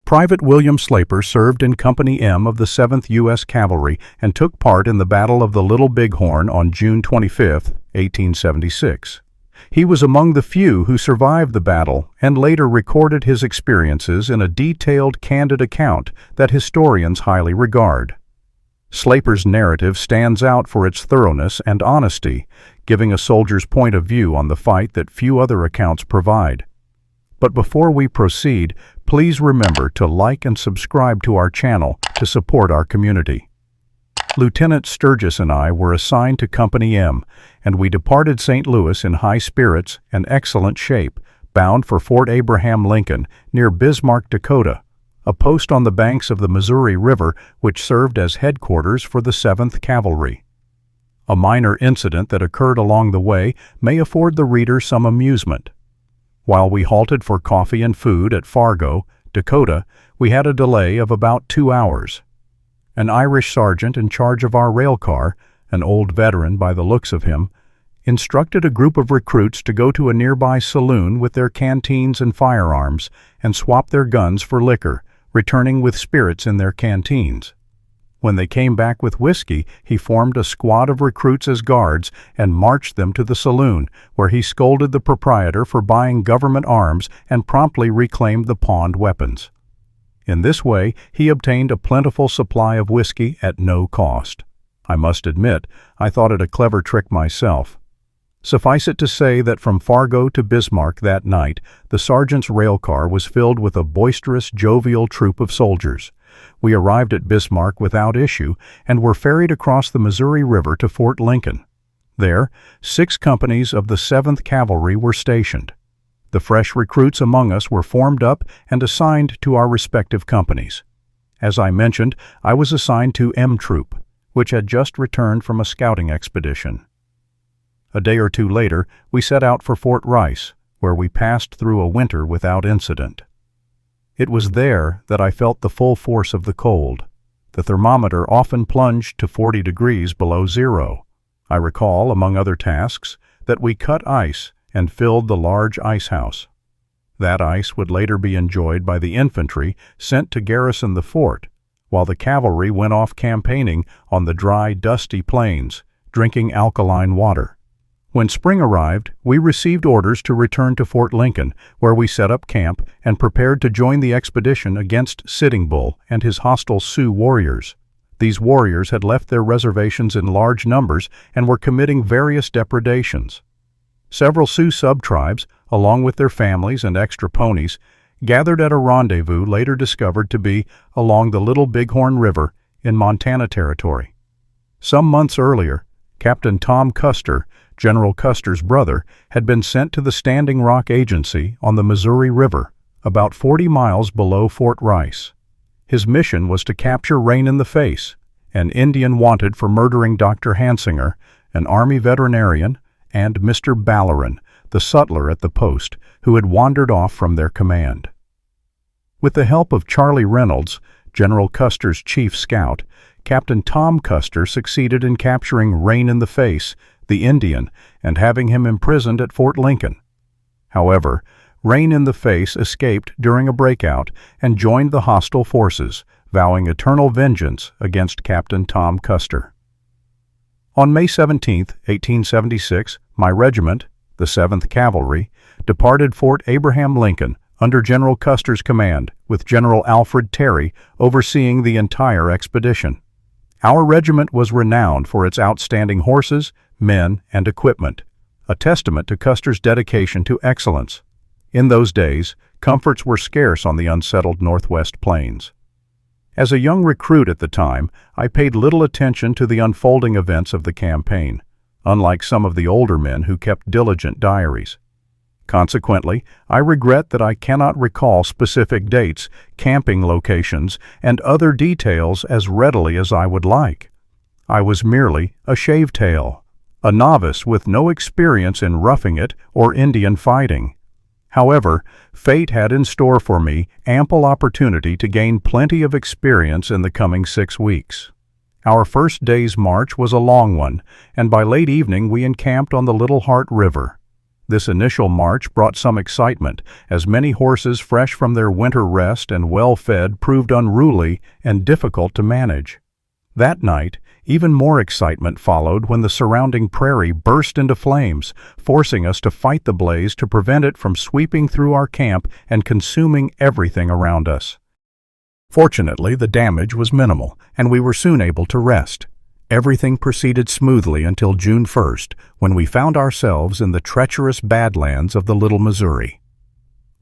Private William Slaper served in Company M of the 7th U.S. Cavalry and took part in the Battle of the Little Bighorn on June 25, 1876. He was among the few who survived the battle and later recorded his experiences in a detailed, candid account that historians highly regard. Slaper's narrative stands out for its thoroughness and honesty, giving a soldier's point of view on the fight that few other accounts provide. But before we proceed, please remember to like and subscribe to our channel to support our community. Lieutenant Sturgis and I were assigned to Company M, and we departed St. Louis in high spirits and excellent shape, bound for Fort Abraham Lincoln near Bismarck, Dakota, a post on the banks of the Missouri River which served as headquarters for the 7th Cavalry. A minor incident that occurred along the way may afford the reader some amusement. While we halted for coffee and food at Fargo, Dakota, we had a delay of about 2 hours. An Irish sergeant in charge of our rail car, an old veteran by the looks of him, instructed a group of recruits to go to a nearby saloon with their canteens and firearms and swap their guns for liquor, returning with spirits in their canteens. When they came back with whiskey, he formed a squad of recruits as guards and marched them to the saloon, where he scolded the proprietor for buying government arms and promptly reclaimed the pawned weapons. In this way, he obtained a plentiful supply of whiskey at no cost. I must admit, I thought it a clever trick myself. Suffice it to say that from Fargo to Bismarck that night, the sergeant's rail car was filled with a boisterous, jovial troop of soldiers. We arrived at Bismarck without issue and were ferried across the Missouri River to Fort Lincoln. There, 6 companies of the 7th Cavalry were stationed. The fresh recruits among us were formed up and assigned to our respective companies. As I mentioned, I was assigned to M Troop, which had just returned from a scouting expedition. A day or two later, we set out for Fort Rice, where we passed through a winter without incident. It was there that I felt the full force of the cold. The thermometer often plunged to 40 degrees below zero. I recall, among other tasks, that we cut ice and filled the large ice house. That ice would later be enjoyed by the infantry sent to garrison the fort, while the cavalry went off campaigning on the dry, dusty plains, drinking alkaline water. When spring arrived, we received orders to return to Fort Lincoln, where we set up camp and prepared to join the expedition against Sitting Bull and his hostile Sioux warriors. These warriors had left their reservations in large numbers and were committing various depredations. Several Sioux sub-tribes, along with their families and extra ponies, gathered at a rendezvous later discovered to be along the Little Bighorn River in Montana Territory. Some months earlier, Captain Tom Custer, General Custer's brother, had been sent to the Standing Rock Agency on the Missouri River, about 40 miles below Fort Rice. His mission was to capture Rain in the Face, an Indian wanted for murdering Dr. Hansinger, an Army veterinarian, and Mr. Ballerin, the sutler at the post, who had wandered off from their command. With the help of Charlie Reynolds, General Custer's chief scout, Captain Tom Custer succeeded in capturing Rain in the Face, the Indian, and having him imprisoned at Fort Lincoln. However, Rain in the Face escaped during a breakout and joined the hostile forces, vowing eternal vengeance against Captain Tom Custer. On May 17, 1876, my regiment, the 7th Cavalry, departed Fort Abraham Lincoln under General Custer's command, with General Alfred Terry overseeing the entire expedition. Our regiment was renowned for its outstanding horses, men, and equipment, a testament to Custer's dedication to excellence. In those days, comforts were scarce on the unsettled Northwest Plains. As a young recruit at the time, I paid little attention to the unfolding events of the campaign, unlike some of the older men who kept diligent diaries. Consequently, I regret that I cannot recall specific dates, camping locations, and other details as readily as I would like. I was merely a shavetail, a novice with no experience in roughing it or Indian fighting. However, fate had in store for me ample opportunity to gain plenty of experience in the coming 6 weeks. Our first day's march was a long one, and by late evening we encamped on the Little Heart River. This initial march brought some excitement, as many horses fresh from their winter rest and well-fed proved unruly and difficult to manage. That night, even more excitement followed when the surrounding prairie burst into flames, forcing us to fight the blaze to prevent it from sweeping through our camp and consuming everything around us. Fortunately, the damage was minimal, and we were soon able to rest. Everything proceeded smoothly until June 1st, when we found ourselves in the treacherous Badlands of the Little Missouri.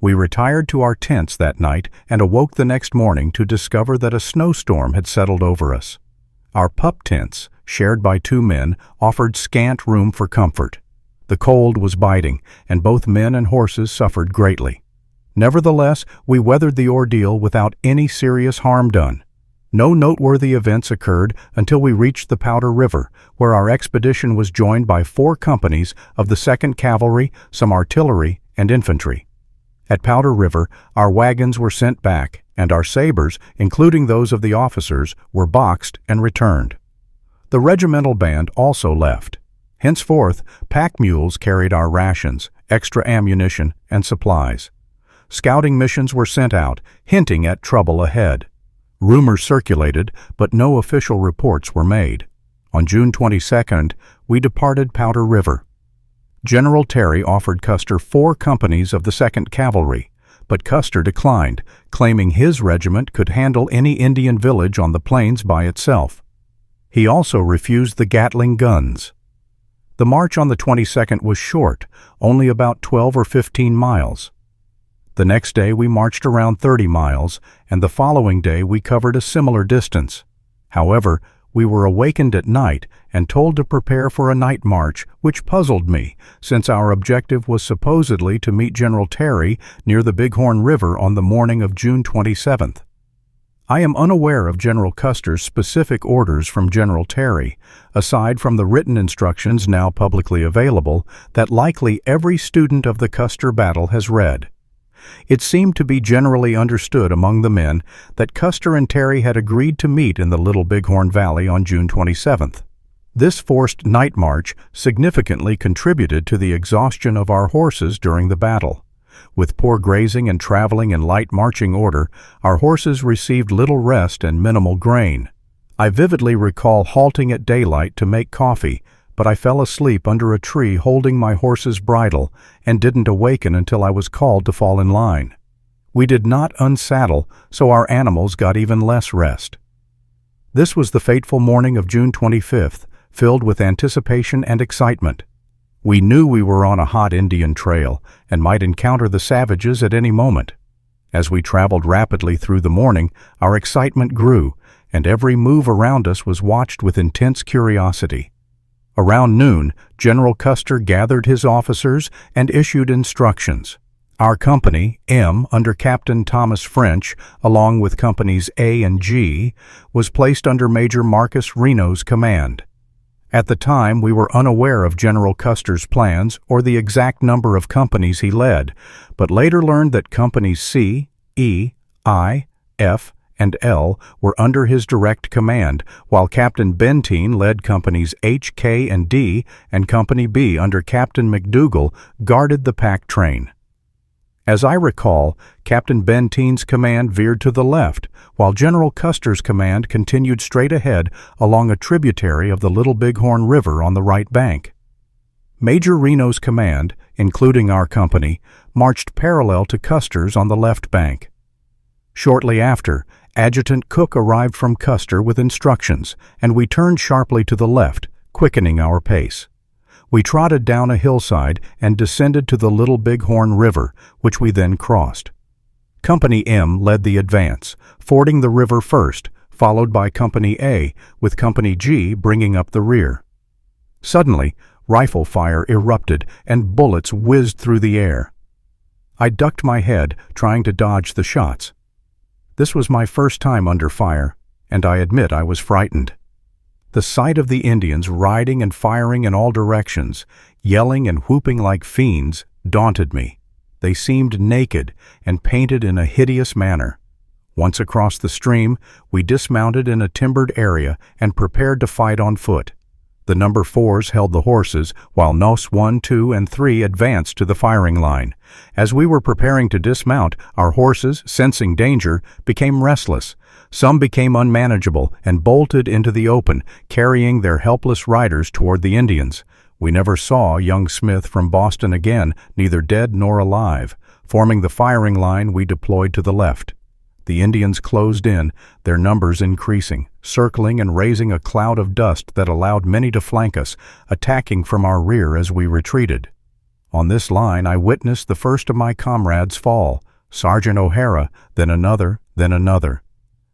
We retired to our tents that night and awoke the next morning to discover that a snowstorm had settled over us. Our pup tents, shared by 2 men, offered scant room for comfort. The cold was biting, and both men and horses suffered greatly. Nevertheless, we weathered the ordeal without any serious harm done. No noteworthy events occurred until we reached the Powder River, where our expedition was joined by 4 companies of the 2nd Cavalry, some artillery, and infantry. At Powder River, our wagons were sent back, and our sabers, including those of the officers, were boxed and returned. The regimental band also left. Henceforth, pack mules carried our rations, extra ammunition, and supplies. Scouting missions were sent out, hinting at trouble ahead. Rumors circulated, but no official reports were made. On June 22nd, we departed Powder River. General Terry offered Custer 4 companies of the 2nd Cavalry, but Custer declined, claiming his regiment could handle any Indian village on the plains by itself. He also refused the Gatling guns. The march on the 22nd was short, only about 12 or 15 miles. The next day we marched around 30 miles, and the following day we covered a similar distance. However, we were awakened at night and told to prepare for a night march, which puzzled me, since our objective was supposedly to meet General Terry near the Bighorn River on the morning of June 27th. I am unaware of General Custer's specific orders from General Terry, aside from the written instructions now publicly available that likely every student of the Custer battle has read. It seemed to be generally understood among the men that Custer and Terry had agreed to meet in the Little Bighorn Valley on June 27th. This forced night march significantly contributed to the exhaustion of our horses during the battle. With poor grazing and traveling in light marching order, our horses received little rest and minimal grain. I vividly recall halting at daylight to make coffee, but I fell asleep under a tree holding my horse's bridle and didn't awaken until I was called to fall in line. We did not unsaddle, so our animals got even less rest. This was the fateful morning of June 25th, filled with anticipation and excitement. We knew we were on a hot Indian trail and might encounter the savages at any moment. As we traveled rapidly through the morning, our excitement grew, and every move around us was watched with intense curiosity. Around noon, General Custer gathered his officers and issued instructions. Our company, M, under Captain Thomas French, along with companies A and G, was placed under Major Marcus Reno's command. At the time, we were unaware of General Custer's plans or the exact number of companies he led, but later learned that companies C, E, I, F, and L were under his direct command, while Captain Benteen led companies H, K, and D, and Company B under Captain McDougall guarded the pack train. As I recall, Captain Benteen's command veered to the left, while General Custer's command continued straight ahead along a tributary of the Little Bighorn River on the right bank. Major Reno's command, including our company, marched parallel to Custer's on the left bank. Shortly after, Adjutant Cook arrived from Custer with instructions, and we turned sharply to the left, quickening our pace. We trotted down a hillside and descended to the Little Bighorn River, which we then crossed. Company M led the advance, fording the river first, followed by Company A, with Company G bringing up the rear. Suddenly, rifle fire erupted and bullets whizzed through the air. I ducked my head, trying to dodge the shots. This was my first time under fire, and I admit I was frightened. The sight of the Indians riding and firing in all directions, yelling and whooping like fiends, daunted me. They seemed naked and painted in a hideous manner. Once across the stream, we dismounted in a timbered area and prepared to fight on foot. The number 4s held the horses, while nos 1, 2, and 3 advanced to the firing line. As we were preparing to dismount, our horses, sensing danger, became restless. Some became unmanageable and bolted into the open, carrying their helpless riders toward the Indians. We never saw young Smith from Boston again, neither dead nor alive. Forming the firing line, we deployed to the left. The Indians closed in, their numbers increasing, circling and raising a cloud of dust that allowed many to flank us, attacking from our rear as we retreated. On this line I witnessed the first of my comrades fall, Sergeant O'Hara, then another, then another.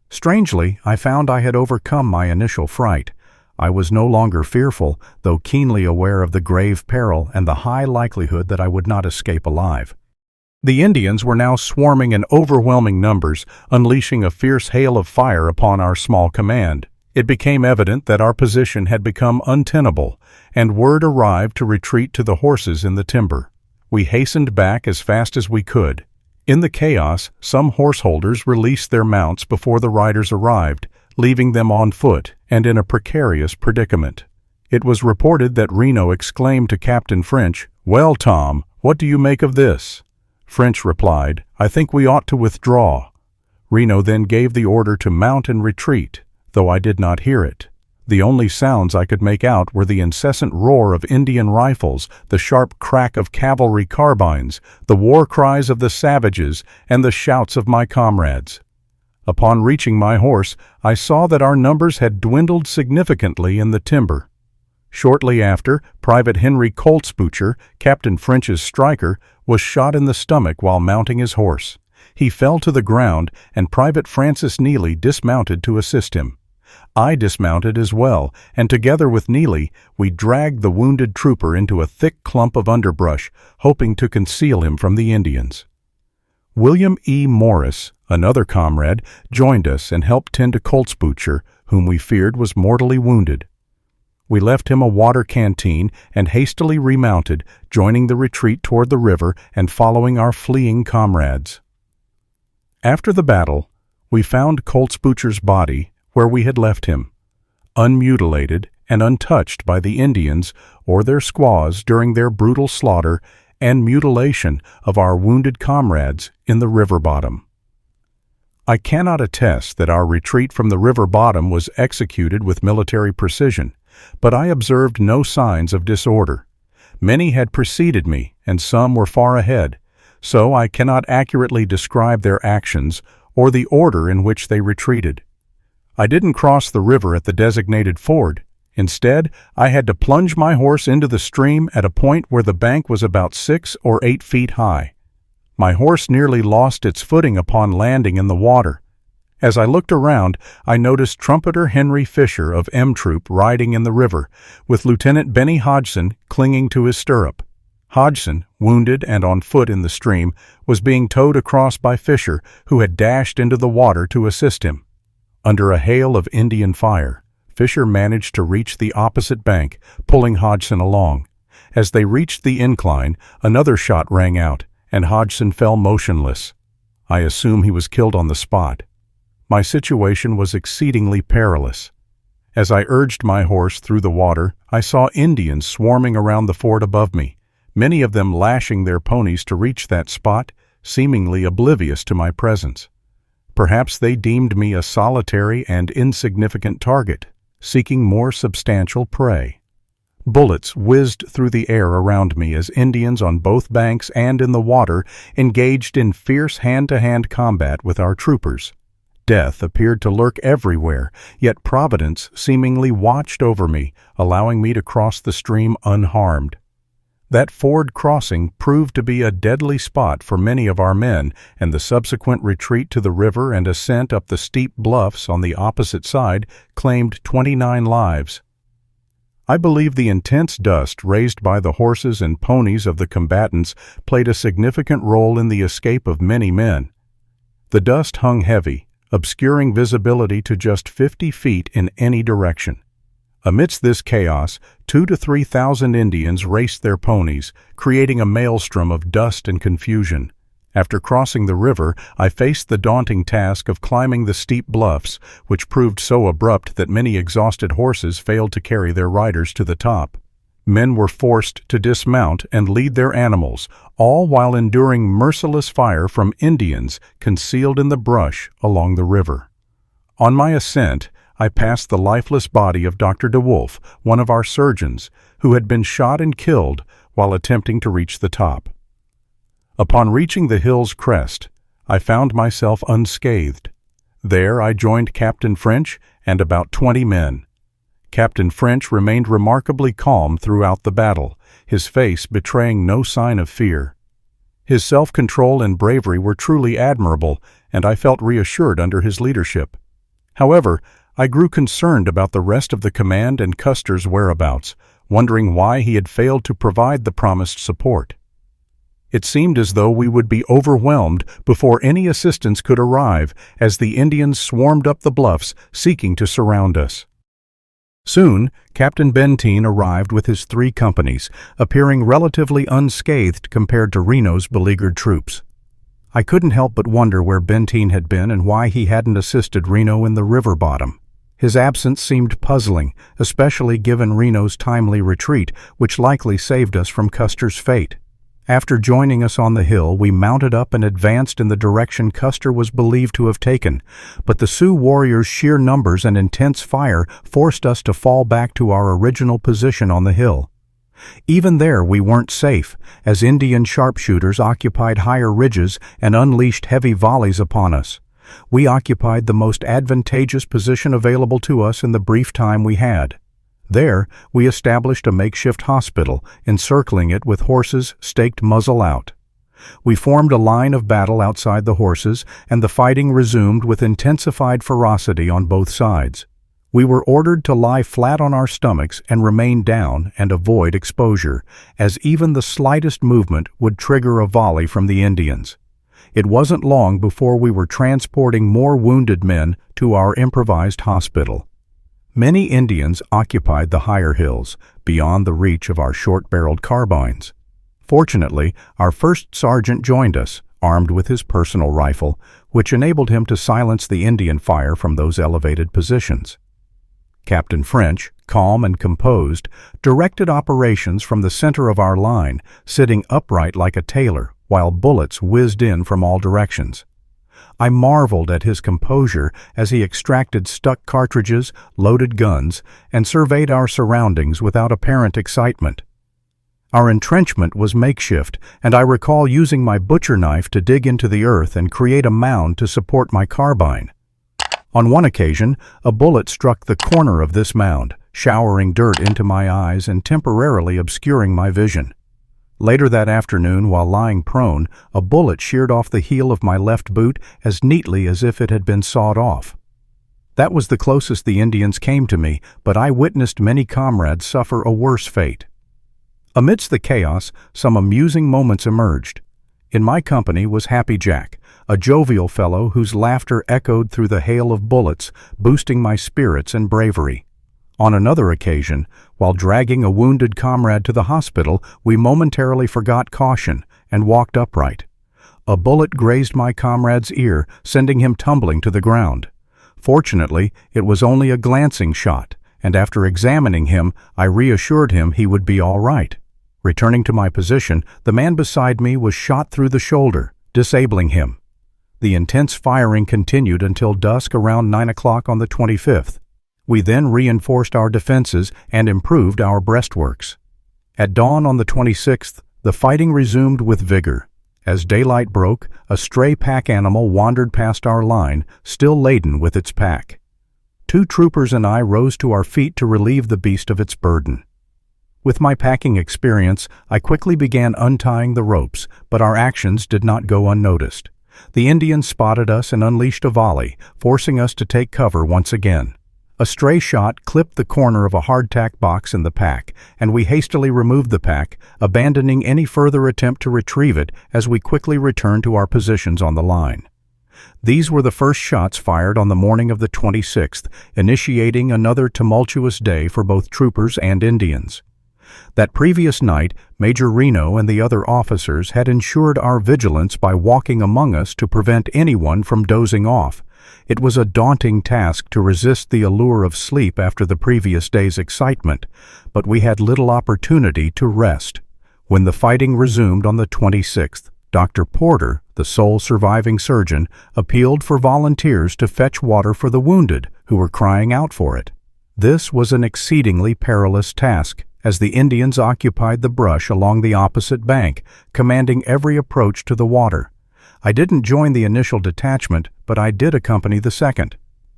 Strangely, I found I had overcome my initial fright. I was no longer fearful, though keenly aware of the grave peril and the high likelihood that I would not escape alive. The Indians were now swarming in overwhelming numbers, unleashing a fierce hail of fire upon our small command. It became evident that our position had become untenable, and word arrived to retreat to the horses in the timber. We hastened back as fast as we could. In the chaos, some horseholders released their mounts before the riders arrived, leaving them on foot and in a precarious predicament. It was reported that Reno exclaimed to Captain French, "Well, Tom, what do you make of this?" French replied, "I think we ought to withdraw." Reno then gave the order to mount and retreat, though I did not hear it. The only sounds I could make out were the incessant roar of Indian rifles, the sharp crack of cavalry carbines, the war cries of the savages, and the shouts of my comrades. Upon reaching my horse, I saw that our numbers had dwindled significantly in the timber. Shortly after, Private Henry Coltsboucher, Captain French's striker, was shot in the stomach while mounting his horse. He fell to the ground, and Private Francis Neely dismounted to assist him. I dismounted as well, and together with Neely, we dragged the wounded trooper into a thick clump of underbrush, hoping to conceal him from the Indians. William E. Morris, another comrade, joined us and helped tend to Coltsboucher, whom we feared was mortally wounded. We left him a water canteen and hastily remounted, joining the retreat toward the river and following our fleeing comrades. After the battle, we found Coltsboucher's body where we had left him, unmutilated and untouched by the Indians or their squaws during their brutal slaughter and mutilation of our wounded comrades in the river bottom. I cannot attest that our retreat from the river bottom was executed with military precision, but I observed no signs of disorder. Many had preceded me, and some were far ahead, so I cannot accurately describe their actions or the order in which they retreated. I didn't cross the river at the designated ford. Instead, I had to plunge my horse into the stream at a point where the bank was about 6 or 8 feet high. My horse nearly lost its footing upon landing in the water. As I looked around, I noticed Trumpeter Henry Fisher of M Troop riding in the river, with Lieutenant Benny Hodgson clinging to his stirrup. Hodgson, wounded and on foot in the stream, was being towed across by Fisher, who had dashed into the water to assist him. Under a hail of Indian fire, Fisher managed to reach the opposite bank, pulling Hodgson along. As they reached the incline, another shot rang out, and Hodgson fell motionless. I assume he was killed on the spot. My situation was exceedingly perilous. As I urged my horse through the water, I saw Indians swarming around the fort above me, many of them lashing their ponies to reach that spot, seemingly oblivious to my presence. Perhaps they deemed me a solitary and insignificant target, seeking more substantial prey. Bullets whizzed through the air around me as Indians on both banks and in the water engaged in fierce hand-to-hand combat with our troopers. Death appeared to lurk everywhere, yet Providence seemingly watched over me, allowing me to cross the stream unharmed. That ford crossing proved to be a deadly spot for many of our men, and the subsequent retreat to the river and ascent up the steep bluffs on the opposite side claimed 29 lives. I believe the intense dust raised by the horses and ponies of the combatants played a significant role in the escape of many men. The dust hung heavy, obscuring visibility to just 50 feet in any direction. Amidst this chaos, 2,000 to 3,000 Indians raced their ponies, creating a maelstrom of dust and confusion. After crossing the river, I faced the daunting task of climbing the steep bluffs, which proved so abrupt that many exhausted horses failed to carry their riders to the top. Men were forced to dismount and lead their animals, all while enduring merciless fire from Indians concealed in the brush along the river. On my ascent, I passed the lifeless body of Dr. DeWolf, one of our surgeons, who had been shot and killed while attempting to reach the top. Upon reaching the hill's crest, I found myself unscathed. There I joined Captain French and about 20 men. Captain French remained remarkably calm throughout the battle, his face betraying no sign of fear. His self-control and bravery were truly admirable, and I felt reassured under his leadership. However, I grew concerned about the rest of the command and Custer's whereabouts, wondering why he had failed to provide the promised support. It seemed as though we would be overwhelmed before any assistance could arrive, as the Indians swarmed up the bluffs, seeking to surround us. Soon, Captain Benteen arrived with his 3 companies, appearing relatively unscathed compared to Reno's beleaguered troops. I couldn't help but wonder where Benteen had been and why he hadn't assisted Reno in the river bottom. His absence seemed puzzling, especially given Reno's timely retreat, which likely saved us from Custer's fate. After joining us on the hill, we mounted up and advanced in the direction Custer was believed to have taken, but the Sioux warriors' sheer numbers and intense fire forced us to fall back to our original position on the hill. Even there we weren't safe, as Indian sharpshooters occupied higher ridges and unleashed heavy volleys upon us. We occupied the most advantageous position available to us in the brief time we had. There, we established a makeshift hospital, encircling it with horses staked muzzle out. We formed a line of battle outside the horses, and the fighting resumed with intensified ferocity on both sides. We were ordered to lie flat on our stomachs and remain down and avoid exposure, as even the slightest movement would trigger a volley from the Indians. It wasn't long before we were transporting more wounded men to our improvised hospital. Many Indians occupied the higher hills, beyond the reach of our short-barreled carbines. Fortunately, our first sergeant joined us, armed with his personal rifle, which enabled him to silence the Indian fire from those elevated positions. Captain French, calm and composed, directed operations from the center of our line, sitting upright like a tailor, while bullets whizzed in from all directions. I marveled at his composure as he extracted stuck cartridges, loaded guns, and surveyed our surroundings without apparent excitement. Our entrenchment was makeshift, and I recall using my butcher knife to dig into the earth and create a mound to support my carbine. On one occasion, a bullet struck the corner of this mound, showering dirt into my eyes and temporarily obscuring my vision. Later that afternoon, while lying prone, a bullet sheared off the heel of my left boot as neatly as if it had been sawed off. That was the closest the Indians came to me, but I witnessed many comrades suffer a worse fate. Amidst the chaos, some amusing moments emerged. In my company was Happy Jack, a jovial fellow whose laughter echoed through the hail of bullets, boosting my spirits and bravery. On another occasion, while dragging a wounded comrade to the hospital, we momentarily forgot caution and walked upright. A bullet grazed my comrade's ear, sending him tumbling to the ground. Fortunately, it was only a glancing shot, and after examining him, I reassured him he would be all right. Returning to my position, the man beside me was shot through the shoulder, disabling him. The intense firing continued until dusk around 9 o'clock on the 25th. We then reinforced our defenses and improved our breastworks. At dawn on the 26th, the fighting resumed with vigor. As daylight broke, a stray pack animal wandered past our line, still laden with its pack. 2 troopers and I rose to our feet to relieve the beast of its burden. With my packing experience, I quickly began untying the ropes, but our actions did not go unnoticed. The Indians spotted us and unleashed a volley, forcing us to take cover once again. A stray shot clipped the corner of a hardtack box in the pack, and we hastily removed the pack, abandoning any further attempt to retrieve it as we quickly returned to our positions on the line. These were the first shots fired on the morning of the 26th, initiating another tumultuous day for both troopers and Indians. That previous night, Major Reno and the other officers had ensured our vigilance by walking among us to prevent anyone from dozing off. It was a daunting task to resist the allure of sleep after the previous day's excitement, but we had little opportunity to rest. When the fighting resumed on the 26th, Dr. Porter, the sole surviving surgeon, appealed for volunteers to fetch water for the wounded who were crying out for it. This was an exceedingly perilous task, as the Indians occupied the brush along the opposite bank, commanding every approach to the water. I didn't join the initial detachment, but I did accompany the second.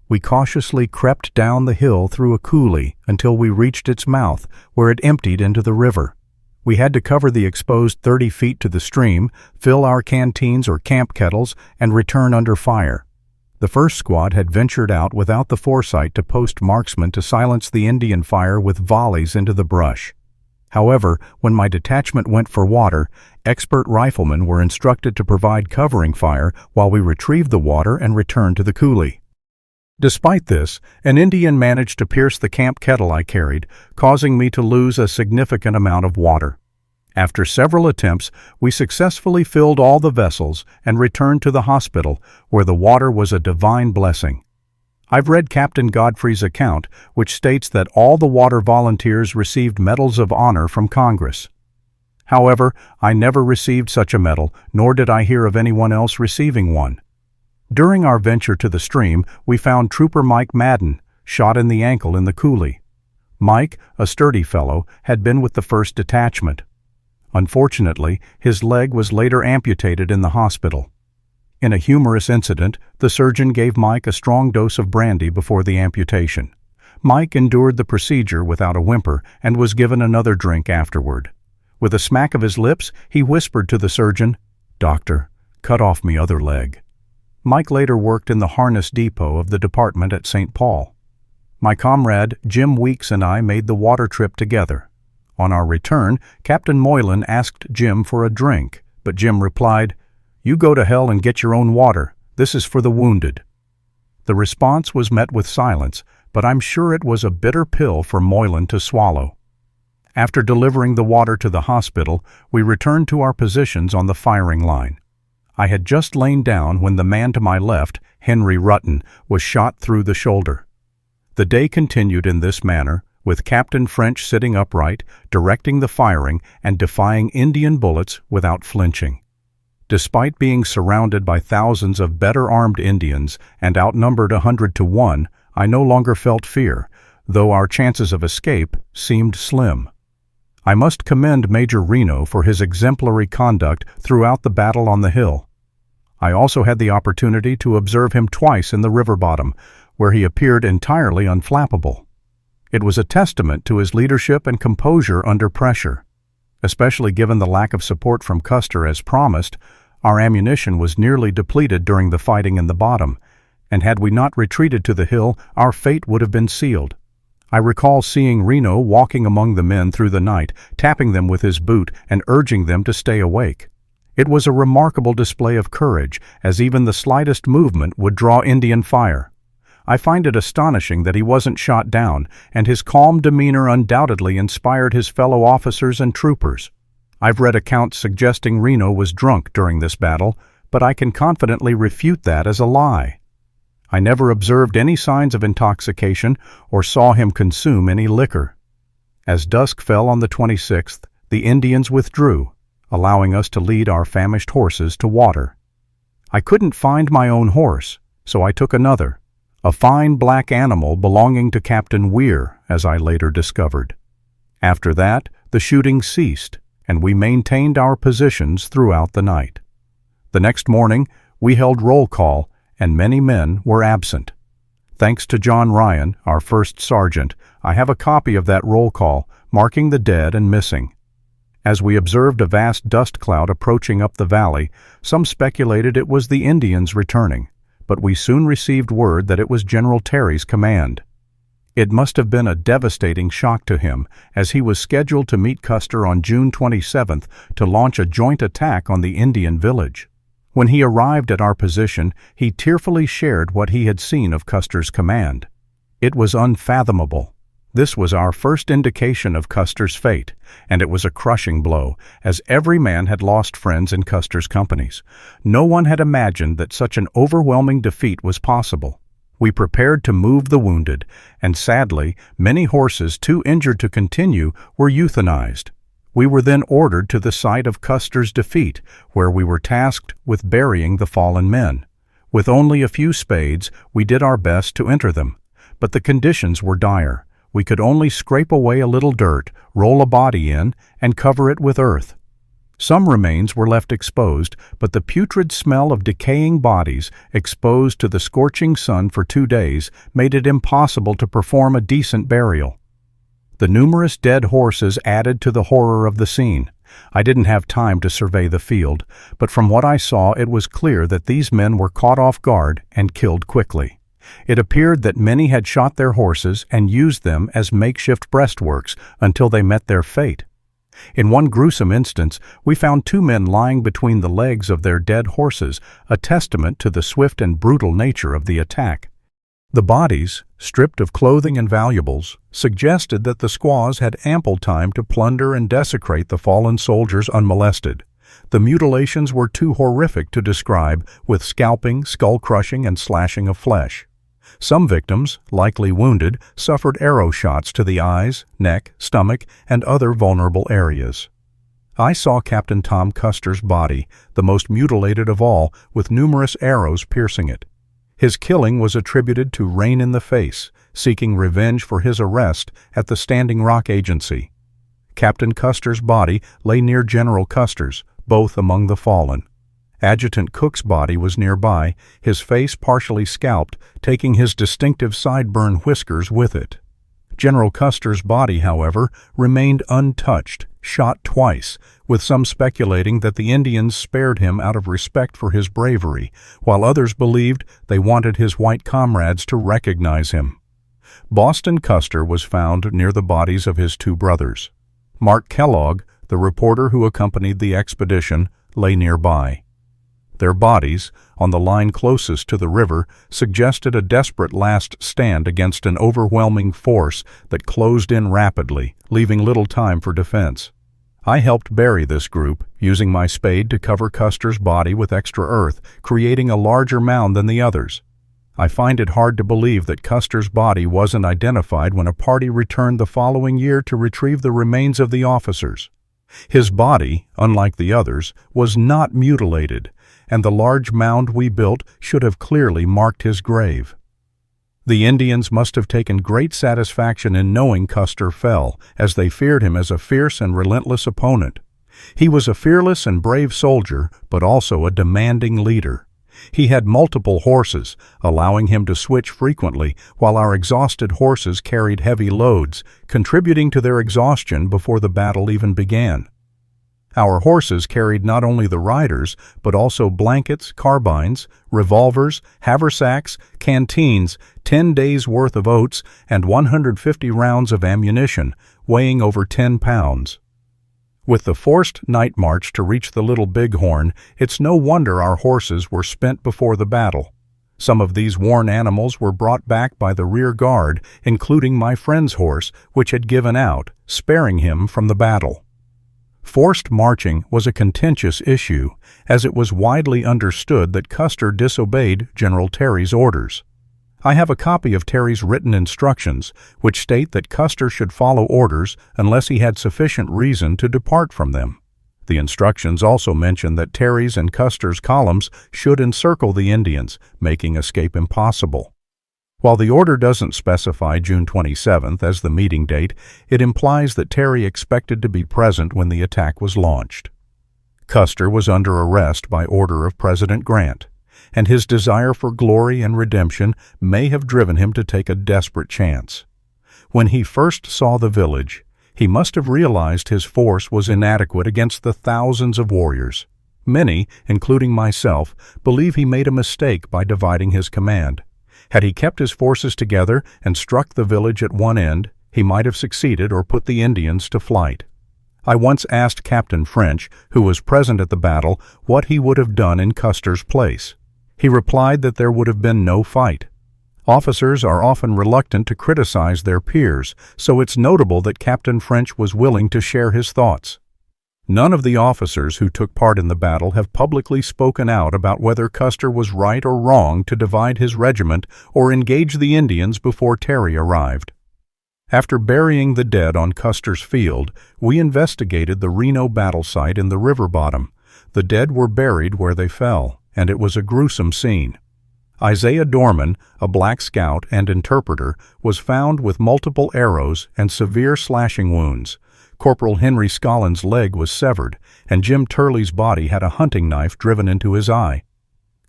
We cautiously crept down the hill through a coulee until we reached its mouth, where it emptied into the river. We had to cover the exposed 30 feet to the stream, fill our canteens or camp kettles, and return under fire. The first squad had ventured out without the foresight to post marksmen to silence the Indian fire with volleys into the brush. However, when my detachment went for water, expert riflemen were instructed to provide covering fire while we retrieved the water and returned to the coulee. Despite this, an Indian managed to pierce the camp kettle I carried, causing me to lose a significant amount of water. After several attempts, we successfully filled all the vessels and returned to the hospital, where the water was a divine blessing. I've read Captain Godfrey's account, which states that all the water volunteers received medals of honor from Congress. However, I never received such a medal, nor did I hear of anyone else receiving one. During our venture to the stream, we found Trooper Mike Madden, shot in the ankle in the coulee. Mike, a sturdy fellow, had been with the 1st Detachment. Unfortunately, his leg was later amputated in the hospital. In a humorous incident, the surgeon gave Mike a strong dose of brandy before the amputation. Mike endured the procedure without a whimper and was given another drink afterward. With a smack of his lips, he whispered to the surgeon, "Doctor, cut off me other leg." Mike later worked in the harness depot of the department at St. Paul. My comrade Jim Weeks and I made the water trip together. On our return, Captain Moylan asked Jim for a drink, but Jim replied, "You go to hell and get your own water. This is for the wounded." The response was met with silence, but I'm sure it was a bitter pill for Moylan to swallow. After delivering the water to the hospital, we returned to our positions on the firing line. I had just lain down when the man to my left, Henry Rutten, was shot through the shoulder. The day continued in this manner, with Captain French sitting upright, directing the firing and defying Indian bullets without flinching. Despite being surrounded by thousands of better-armed Indians and outnumbered 100 to 1, I no longer felt fear, though our chances of escape seemed slim. I must commend Major Reno for his exemplary conduct throughout the battle on the hill. I also had the opportunity to observe him twice in the river bottom, where he appeared entirely unflappable. It was a testament to his leadership and composure under pressure. Especially given the lack of support from Custer as promised, our ammunition was nearly depleted during the fighting in the bottom, and had we not retreated to the hill, our fate would have been sealed. I recall seeing Reno walking among the men through the night, tapping them with his boot and urging them to stay awake. It was a remarkable display of courage, as even the slightest movement would draw Indian fire. I find it astonishing that he wasn't shot down, and his calm demeanor undoubtedly inspired his fellow officers and troopers. I've read accounts suggesting Reno was drunk during this battle, but I can confidently refute that as a lie. I never observed any signs of intoxication or saw him consume any liquor. As dusk fell on the 26th, the Indians withdrew, allowing us to lead our famished horses to water. I couldn't find my own horse, so I took another, a fine black animal belonging to Captain Weir, as I later discovered. After that, the shooting ceased, and we maintained our positions throughout the night. The next morning, we held roll call, and many men were absent. Thanks to John Ryan, our first sergeant, I have a copy of that roll call, marking the dead and missing. As we observed a vast dust cloud approaching up the valley, some speculated it was the Indians returning, but we soon received word that it was General Terry's command. It must have been a devastating shock to him, as he was scheduled to meet Custer on June 27th to launch a joint attack on the Indian village. When he arrived at our position, he tearfully shared what he had seen of Custer's command. It was unfathomable. This was our first indication of Custer's fate, and it was a crushing blow, as every man had lost friends in Custer's companies. No one had imagined that such an overwhelming defeat was possible. We prepared to move the wounded, and sadly, many horses too injured to continue were euthanized. We were then ordered to the site of Custer's defeat, where we were tasked with burying the fallen men. With only a few spades, we did our best to enter them, but the conditions were dire. We could only scrape away a little dirt, roll a body in, and cover it with earth. Some remains were left exposed, but the putrid smell of decaying bodies, exposed to the scorching sun for 2 days, made it impossible to perform a decent burial. The numerous dead horses added to the horror of the scene. I didn't have time to survey the field, but from what I saw it was clear that these men were caught off guard and killed quickly. It appeared that many had shot their horses and used them as makeshift breastworks until they met their fate. In one gruesome instance, we found 2 men lying between the legs of their dead horses, a testament to the swift and brutal nature of the attack. The bodies, stripped of clothing and valuables, suggested that the squaws had ample time to plunder and desecrate the fallen soldiers unmolested. The mutilations were too horrific to describe, with scalping, skull-crushing, and slashing of flesh. Some victims, likely wounded, suffered arrow shots to the eyes, neck, stomach, and other vulnerable areas. I saw Captain Tom Custer's body, the most mutilated of all, with numerous arrows piercing it. His killing was attributed to Rain in the Face, seeking revenge for his arrest at the Standing Rock Agency. Captain Custer's body lay near General Custer's, both among the fallen. Adjutant Cook's body was nearby, his face partially scalped, taking his distinctive sideburn whiskers with it. General Custer's body, however, remained untouched, shot twice, with some speculating that the Indians spared him out of respect for his bravery, while others believed they wanted his white comrades to recognize him. Boston Custer was found near the bodies of his 2 brothers. Mark Kellogg, the reporter who accompanied the expedition, lay nearby. Their bodies, on the line closest to the river, suggested a desperate last stand against an overwhelming force that closed in rapidly, leaving little time for defense. I helped bury this group, using my spade to cover Custer's body with extra earth, creating a larger mound than the others. I find it hard to believe that Custer's body wasn't identified when a party returned the following year to retrieve the remains of the officers. His body, unlike the others, was not mutilated, and the large mound we built should have clearly marked his grave. The Indians must have taken great satisfaction in knowing Custer fell, as they feared him as a fierce and relentless opponent. He was a fearless and brave soldier, but also a demanding leader. He had multiple horses, allowing him to switch frequently, while our exhausted horses carried heavy loads, contributing to their exhaustion before the battle even began. Our horses carried not only the riders, but also blankets, carbines, revolvers, haversacks, canteens, 10 days' worth of oats, and 150 rounds of ammunition, weighing over 10 pounds. With the forced night march to reach the Little Bighorn, it's no wonder our horses were spent before the battle. Some of these worn animals were brought back by the rear guard, including my friend's horse, which had given out, sparing him from the battle. Forced marching was a contentious issue, as it was widely understood that Custer disobeyed General Terry's orders. I have a copy of Terry's written instructions, which state that Custer should follow orders unless he had sufficient reason to depart from them. The instructions also mention that Terry's and Custer's columns should encircle the Indians, making escape impossible. While the order doesn't specify June 27th as the meeting date, it implies that Terry expected to be present when the attack was launched. Custer was under arrest by order of President Grant, and his desire for glory and redemption may have driven him to take a desperate chance. When he first saw the village, he must have realized his force was inadequate against the thousands of warriors. Many, including myself, believe he made a mistake by dividing his command. Had he kept his forces together and struck the village at one end, he might have succeeded or put the Indians to flight. I once asked Captain French, who was present at the battle, what he would have done in Custer's place. He replied that there would have been no fight. Officers are often reluctant to criticize their peers, so it's notable that Captain French was willing to share his thoughts. None of the officers who took part in the battle have publicly spoken out about whether Custer was right or wrong to divide his regiment or engage the Indians before Terry arrived. After burying the dead on Custer's field, we investigated the Reno battle site in the river bottom. The dead were buried where they fell, and it was a gruesome scene. Isaiah Dorman, a Black Scout and interpreter, was found with multiple arrows and severe slashing wounds. Corporal Henry Scollin's leg was severed, and Jim Turley's body had a hunting knife driven into his eye.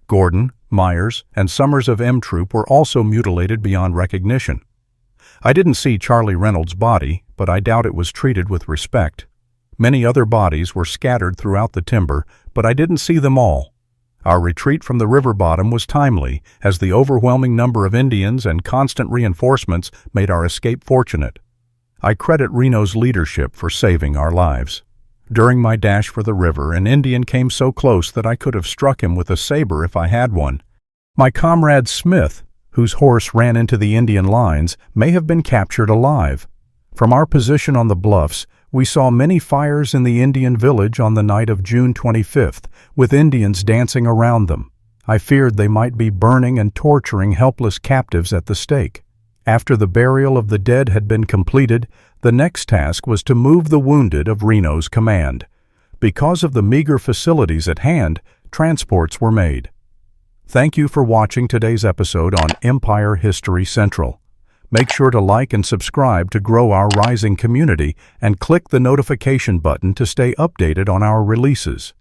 Gordon, Myers, and Summers of M Troop were also mutilated beyond recognition. I didn't see Charlie Reynolds' body, but I doubt it was treated with respect. Many other bodies were scattered throughout the timber, but I didn't see them all. Our retreat from the river bottom was timely, as the overwhelming number of Indians and constant reinforcements made our escape fortunate. I credit Reno's leadership for saving our lives. During my dash for the river, an Indian came so close that I could have struck him with a saber if I had one. My comrade Smith, whose horse ran into the Indian lines, may have been captured alive. From our position on the bluffs, we saw many fires in the Indian village on the night of June 25th, with Indians dancing around them. I feared they might be burning and torturing helpless captives at the stake. After the burial of the dead had been completed, the next task was to move the wounded of Reno's command. Because of the meager facilities at hand, transports were made. Thank you for watching today's episode on Empire History Central. Make sure to like and subscribe to grow our rising community and click the notification button to stay updated on our releases.